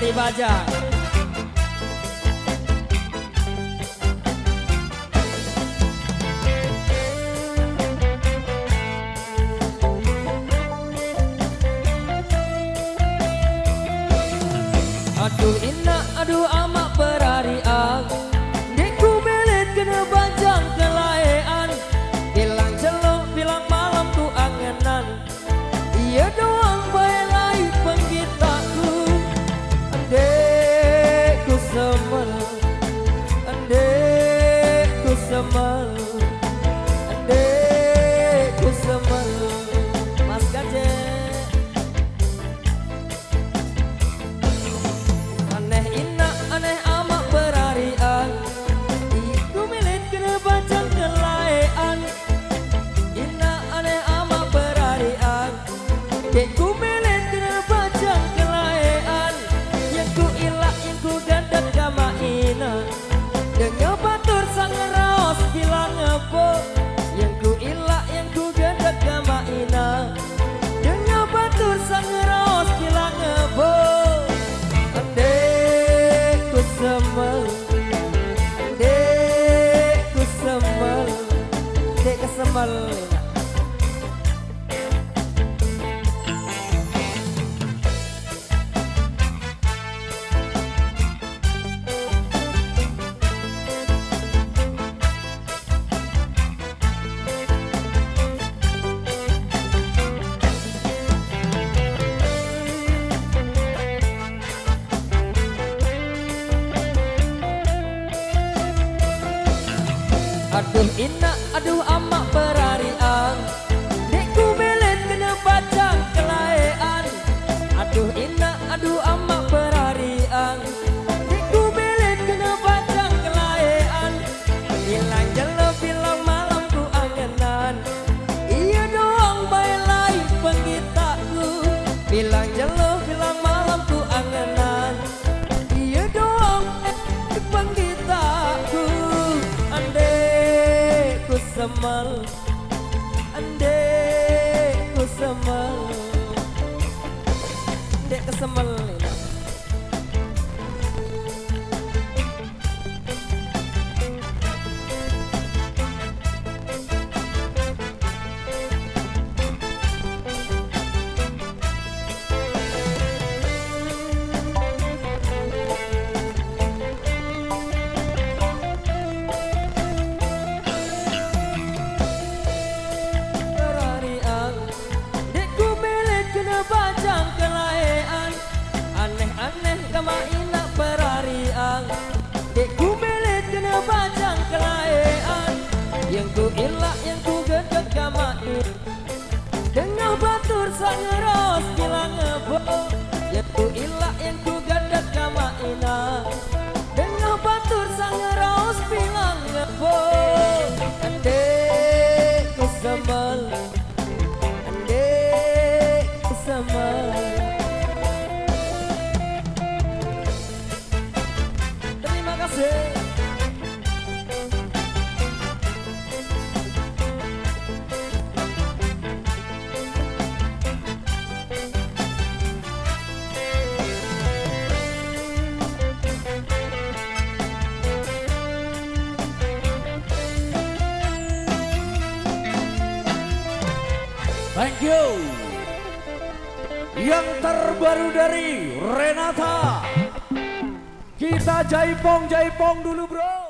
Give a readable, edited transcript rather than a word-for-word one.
dari Bajang. Aduh ina, aduh amak berarian, deku belit kena Bajang kelaean. Bilang celok, bilang malam ku angenan, iya doang bailai penggitaku. Andekku semel, andekku semel, andekku semel. Mas Gajah aneh ina, aneh amak berarian, iku milik kena Bajang kelaean. Ina aneh amak berarian, deku milik kena Bajang kelaean. Yang ku ilak, yang ku gandat kama ina, dengar batur sang raos bilang ngepo. Yang ku ilak, yang ku gandat kama ina, dengar batur sang raos bilang ngepo. Andekku semel, andekku semel, dek kesemel. Aduh ina, aduh amak berarian, deku belit kena Bajang kelaean. Aduh ina, aduh amak berarian, deku belit kena Bajang kelaean. Bilang jelo, bilang malam ku angenan, iya doang bailai penggitaku. Bilang jelo, bilang malam ku angenan, iya doang penggitaku. Andekku semel, andekku semel, dek kesemel. Bajang kelaean, aneh-aneh kama ina berarian, deku belit kena Bajang kelaean. Yang ku ilak, yang ku gedek kama ina, dengar batur sang ngeros bilang ngebo. Yang ku ilak, yang ku gedek kama ina, dengar batur sang ngeros bilang ngebo. Andekku semel, terima kasih. Thank you. Yang terbaru dari Renata. Kita jaipong dulu bro.